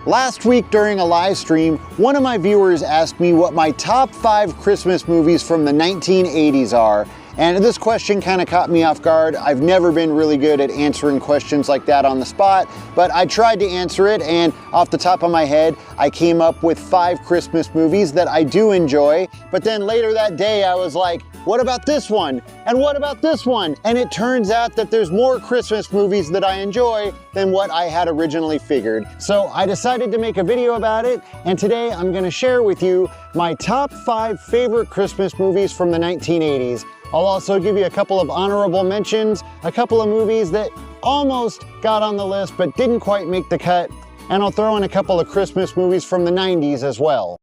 Last week during a live stream, one of my viewers asked me what my top 5 Christmas movies from the 1980s are. And this question kind of caught me off guard. I've never been really good at answering questions like that on the spot, but I tried to answer it, and off the top of my head, I came up with 5 Christmas movies that I do enjoy. But then later that day, I was like, what about this one? And what about this one? And it turns out that there's more Christmas movies that I enjoy than what I had originally figured. So I decided to make a video about it, and today I'm gonna share with you my top 5 favorite Christmas movies from the 1980s. I'll also give you a couple of honorable mentions, a couple of movies that almost got on the list but didn't quite make the cut, and I'll throw in a couple of Christmas movies from the 90s as well.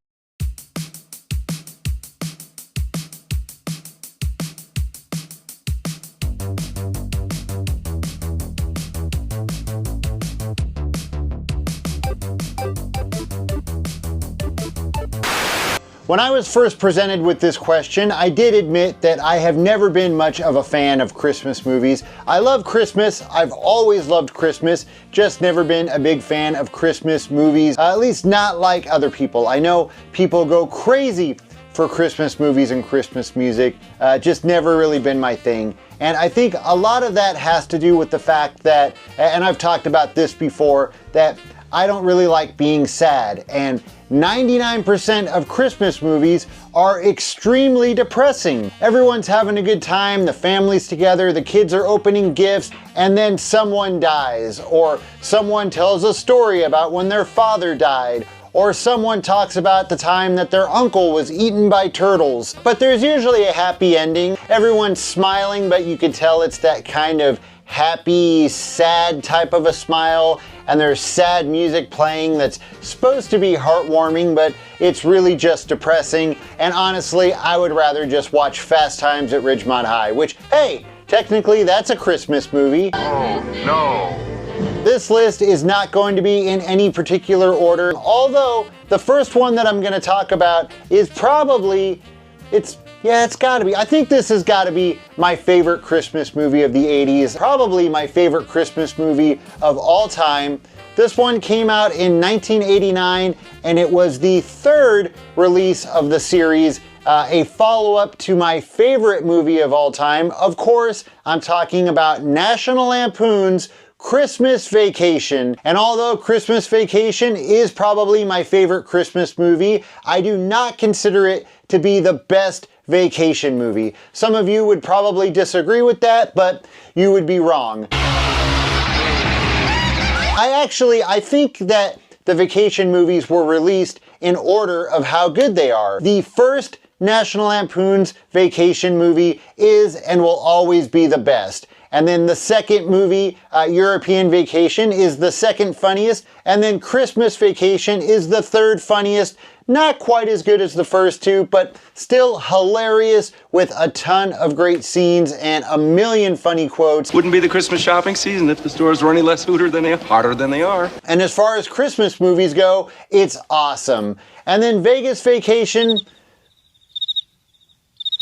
When I was first presented with this question, I did admit that I have never been much of a fan of Christmas movies. I love Christmas, I've always loved Christmas, just never been a big fan of Christmas movies, at least not like other people. I know people go crazy for Christmas movies and Christmas music, just never really been my thing. And I think a lot of that has to do with the fact that, and I've talked about this before, that I don't really like being sad, and 99% of Christmas movies are extremely depressing. Everyone's having a good time, the family's together, the kids are opening gifts, and then someone dies, or someone tells a story about when their father died, or someone talks about the time that their uncle was eaten by turtles. But there's usually a happy ending. Everyone's smiling, but you can tell it's that kind of happy, sad type of a smile, and there's sad music playing that's supposed to be heartwarming, but it's really just depressing. And honestly, I would rather just watch Fast Times at Ridgemont High, which, hey, technically that's a Christmas movie. Oh, no. This list is not going to be in any particular order, although the first one that I'm going to talk about is probably, it's gotta be. I think this has gotta be my favorite Christmas movie of the 80s. Probably my favorite Christmas movie of all time. This one came out in 1989, and it was the 3rd release of the series, a follow-up to my favorite movie of all time. Of course, I'm talking about National Lampoon's Christmas Vacation. And although Christmas Vacation is probably my favorite Christmas movie, I do not consider it to be the best vacation movie. Some of you would probably disagree with that, but you would be wrong. I think that the vacation movies were released in order of how good they are. The first National Lampoon's Vacation movie is and will always be the best. And then the second movie, European Vacation, is the second funniest, and then Christmas Vacation is the 3rd funniest. Not quite as good as the first two, but still hilarious with a ton of great scenes and a million funny quotes. Wouldn't be the Christmas shopping season if the stores were any less hotter than they are. And as far as Christmas movies go, it's awesome. And then Vegas Vacation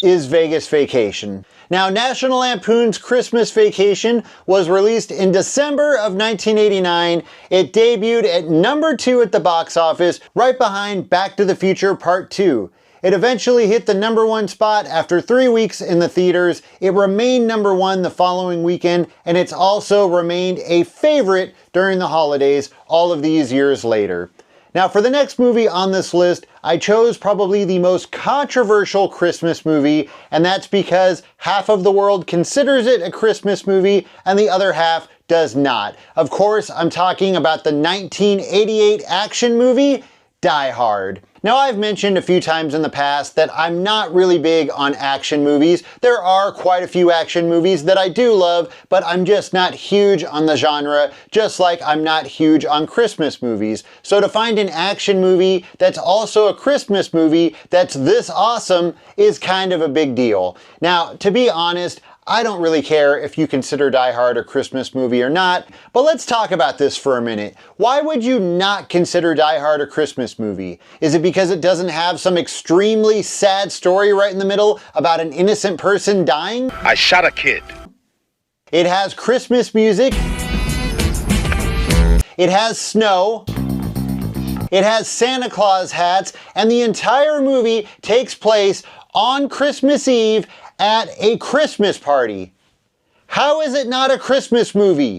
is Vegas Vacation. Now, National Lampoon's Christmas Vacation was released in December of 1989. It debuted at number 2 at the box office, right behind Back to the Future Part 2. It eventually hit the number 1 spot after 3 weeks in the theaters. It remained number 1 the following weekend, and it's also remained a favorite during the holidays all of these years later. Now, for the next movie on this list, I chose probably the most controversial Christmas movie, and that's because half of the world considers it a Christmas movie and the other half does not. Of course, I'm talking about the 1988 action movie, Die Hard. Now, I've mentioned a few times in the past that I'm not really big on action movies. There are quite a few action movies that I do love, but I'm just not huge on the genre, just like I'm not huge on Christmas movies. So to find an action movie that's also a Christmas movie that's this awesome is kind of a big deal. Now, to be honest, I don't really care if you consider Die Hard a Christmas movie or not, but let's talk about this for a minute. Why would you not consider Die Hard a Christmas movie? Is it because it doesn't have some extremely sad story right in the middle about an innocent person dying? I shot a kid. It has Christmas music. It has snow. It has Santa Claus hats, and the entire movie takes place on Christmas Eve at a Christmas party. How is it not a Christmas movie?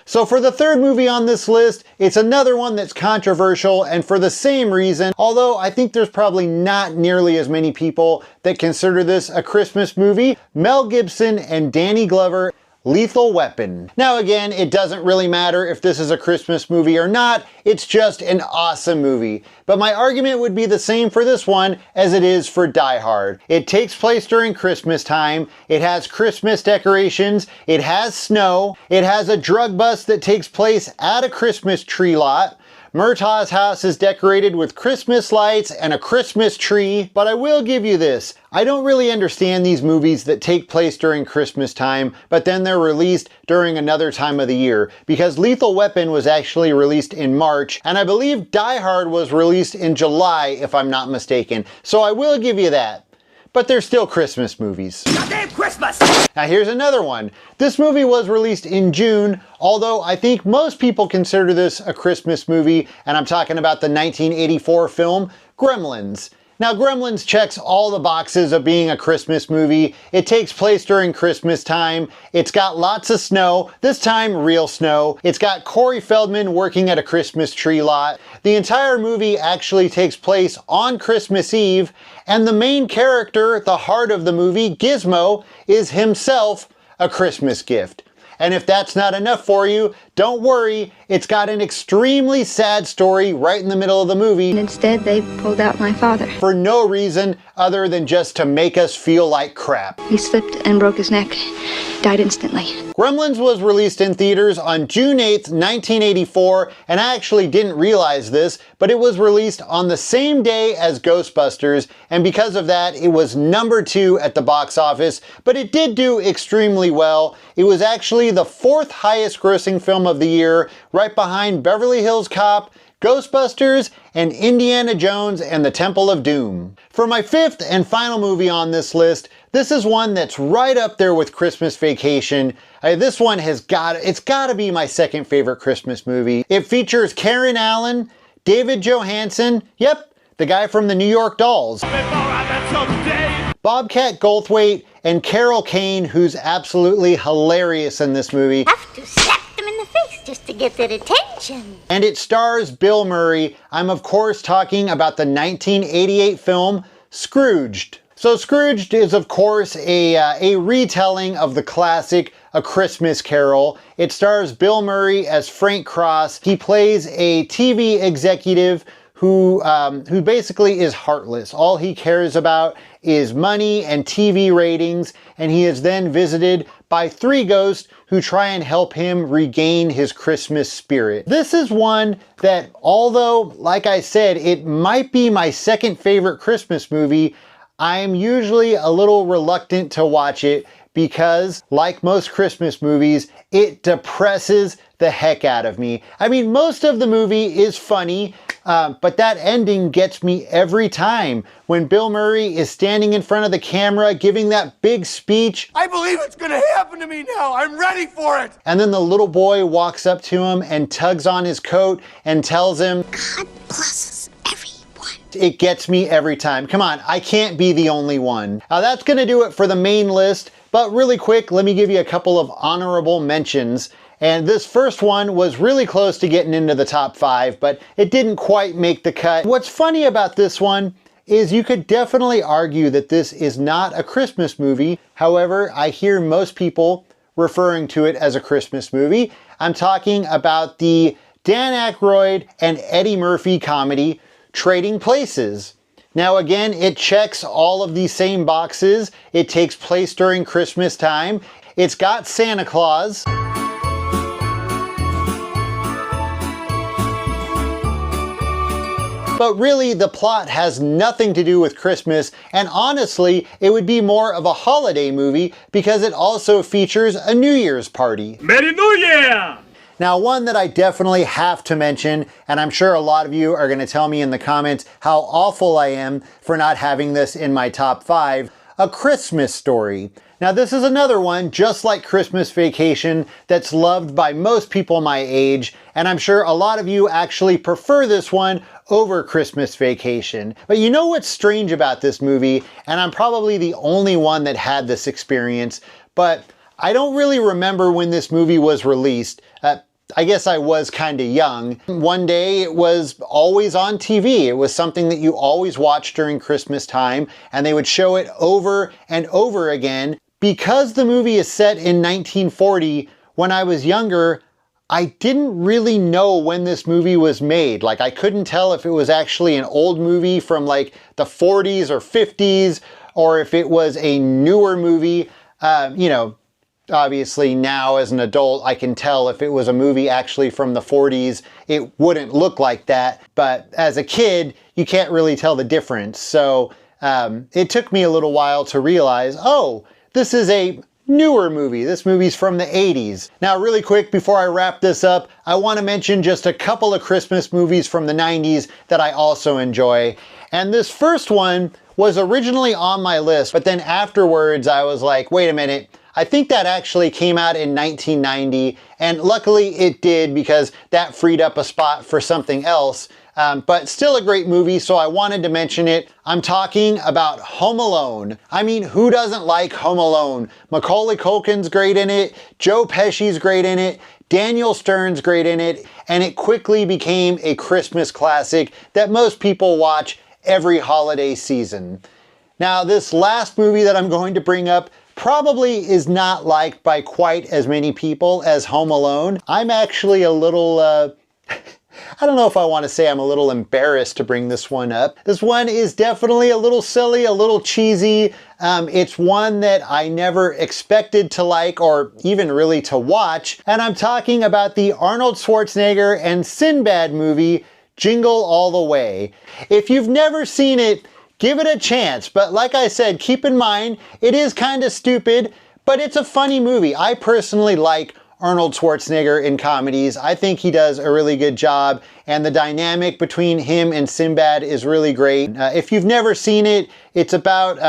So for the third movie on this list, it's another one that's controversial, and for the same reason, although I think there's probably not nearly as many people that consider this a Christmas movie. Mel Gibson and Danny Glover, Lethal Weapon. Now again, it doesn't really matter if this is a Christmas movie or not, it's just an awesome movie. But my argument would be the same for this one as it is for Die Hard. It takes place during Christmas time, it has Christmas decorations, it has snow, it has a drug bust that takes place at a Christmas tree lot. Murtaugh's house is decorated with Christmas lights and a Christmas tree, but I will give you this. I don't really understand these movies that take place during Christmas time, but then they're released during another time of the year, because Lethal Weapon was actually released in March, and I believe Die Hard was released in July, if I'm not mistaken. So I will give you that. But they're still Christmas movies. Goddamn Christmas! Now here's another one. This movie was released in June, although I think most people consider this a Christmas movie, and I'm talking about the 1984 film Gremlins. Now Gremlins checks all the boxes of being a Christmas movie. It takes place during Christmas time. It's got lots of snow, this time real snow. It's got Corey Feldman working at a Christmas tree lot. The entire movie actually takes place on Christmas Eve, and the main character, the heart of the movie, Gizmo, is himself a Christmas gift. And if that's not enough for you, don't worry, it's got an extremely sad story right in the middle of the movie. And instead, they pulled out my father. For no reason other than just to make us feel like crap. He slipped and broke his neck, died instantly. Gremlins was released in theaters on June 8th, 1984, and I actually didn't realize this, but it was released on the same day as Ghostbusters, and because of that, it was #2 at the box office, but it did do extremely well. It was actually the 4th highest grossing film of the year, right behind Beverly Hills Cop, Ghostbusters, and Indiana Jones and the Temple of Doom. For my 5th and final movie on this list, this is one that's right up there with Christmas Vacation. This one it's gotta be my second favorite Christmas movie. It features Karen Allen, David Johansen, yep, the guy from the New York Dolls, Bobcat Goldthwait, and Carol Kane, who's absolutely hilarious in this movie. Have to slap them in the face just to get their attention. And it stars Bill Murray. I'm of course talking about the 1988 film Scrooged. So Scrooged is of course a retelling of the classic A Christmas Carol. It stars Bill Murray as Frank Cross. He plays a TV executive who basically is heartless. All he cares about is money and TV ratings, and he is then visited by 3 ghosts who try and help him regain his Christmas spirit. This is one that, although, like I said, it might be my second favorite Christmas movie, I'm usually a little reluctant to watch it because, like most Christmas movies, it depresses the heck out of me. I mean, most of the movie is funny, but that ending gets me every time. When Bill Murray is standing in front of the camera giving that big speech. I believe it's gonna happen to me now. I'm ready for it. And then the little boy walks up to him and tugs on his coat and tells him, God blesses everyone. It gets me every time. Come on, I can't be the only one. Now that's gonna do it for the main list, but really quick, let me give you a couple of honorable mentions. And this first one was really close to getting into the top 5, but it didn't quite make the cut. What's funny about this one is you could definitely argue that this is not a Christmas movie. However, I hear most people referring to it as a Christmas movie. I'm talking about the Dan Aykroyd and Eddie Murphy comedy, Trading Places. Now again, it checks all of these same boxes. It takes place during Christmas time. It's got Santa Claus. But really, the plot has nothing to do with Christmas, and honestly, it would be more of a holiday movie because it also features a New Year's party. Merry New Year! Now, one that I definitely have to mention, and I'm sure a lot of you are going to tell me in the comments how awful I am for not having this in my top 5, A Christmas Story. Now this is another one, just like Christmas Vacation, that's loved by most people my age, and I'm sure a lot of you actually prefer this one over Christmas Vacation. But you know what's strange about this movie, and I'm probably the only one that had this experience, but I don't really remember when this movie was released. I guess I was kind of young. One day it was always on TV. It was something that you always watched during Christmas time, and they would show it over and over again. Because the movie is set in 1940, when I was younger, I didn't really know when this movie was made. Like, I couldn't tell if it was actually an old movie from like the 40s or 50s, or if it was a newer movie. You know, obviously now as an adult, I can tell if it was a movie actually from the 40s, it wouldn't look like that. But as a kid, you can't really tell the difference. So it took me a little while to realize, oh, this is a newer movie. This movie's from the 80s. Now, really quick, before I wrap this up, I want to mention just a couple of Christmas movies from the 90s that I also enjoy. And this first one was originally on my list, but then afterwards I was like, wait a minute, I think that actually came out in 1990, and luckily it did because that freed up a spot for something else. But still a great movie, so I wanted to mention it. I'm talking about Home Alone. I mean, who doesn't like Home Alone? Macaulay Culkin's great in it, Joe Pesci's great in it, Daniel Stern's great in it, and it quickly became a Christmas classic that most people watch every holiday season. Now, this last movie that I'm going to bring up probably is not liked by quite as many people as Home Alone. I'm actually a little, I don't know if I want to say I'm a little embarrassed to bring this one up. This one is definitely a little silly, a little cheesy. It's one that I never expected to like or even really to watch. And I'm talking about the Arnold Schwarzenegger and Sinbad movie, Jingle All the Way. If you've never seen it, give it a chance. But like I said, keep in mind, it is kind of stupid, but it's a funny movie. I personally like Arnold Schwarzenegger in comedies. I think he does a really good job, and the dynamic between him and Sinbad is really great. If you've never seen it, it's about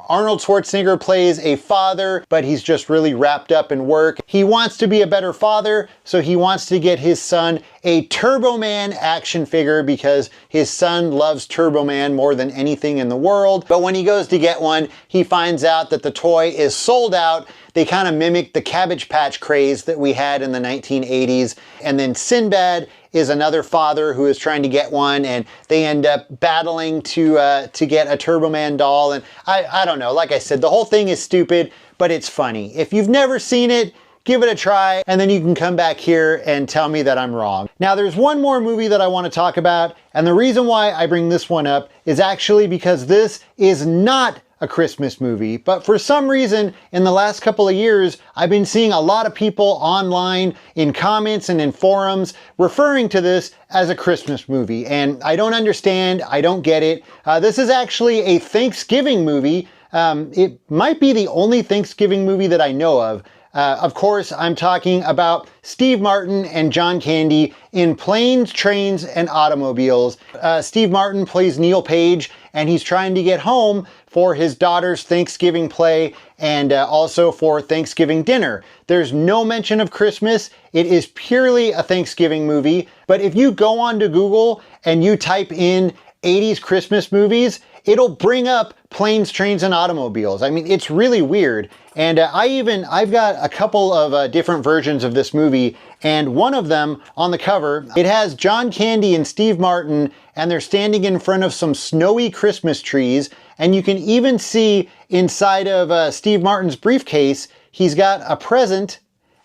Arnold Schwarzenegger plays a father, but he's just really wrapped up in work. He wants to be a better father, so he wants to get his son a Turbo Man action figure because his son loves Turbo Man more than anything in the world. But when he goes to get one, he finds out that the toy is sold out. They kind of mimic the Cabbage Patch craze that we had in the 1980s. And then Sinbad is another father who is trying to get one, and they end up battling to get a Turbo Man doll. And I don't know, like I said, the whole thing is stupid, but it's funny. If you've never seen it, give it a try, and then you can come back here and tell me that I'm wrong. Now, there's one more movie that I want to talk about, and the reason why I bring this one up is actually because this is not a Christmas movie, but for some reason in the last couple of years I've been seeing a lot of people online in comments and in forums referring to this as a Christmas movie, and I don't understand, I don't get it. This is actually a Thanksgiving movie. It might be the only Thanksgiving movie that I know of. Of course, I'm talking about Steve Martin and John Candy in Planes, Trains, and Automobiles. Steve Martin plays Neil Page, and he's trying to get home for his daughter's Thanksgiving play and also for Thanksgiving dinner. There's no mention of Christmas. It is purely a Thanksgiving movie. But if you go onto Google and you type in 80s Christmas movies, it'll bring up Planes, Trains, and Automobiles. I mean, it's really weird. And I've got a couple of different versions of this movie, and one of them on the cover, it has John Candy and Steve Martin, and they're standing in front of some snowy Christmas trees, and you can even see inside of Steve Martin's briefcase, he's got a present,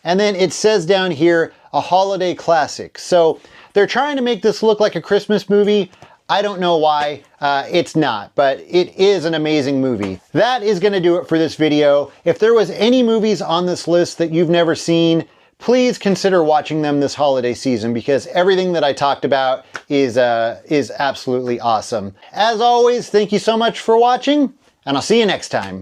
and then it says down here, a holiday classic. So they're trying to make this look like a Christmas movie. I don't know why, it's not, but it is an amazing movie. That is gonna do it for this video. If there was any movies on this list that you've never seen, please consider watching them this holiday season because everything that I talked about is absolutely awesome. As always, thank you so much for watching, and I'll see you next time.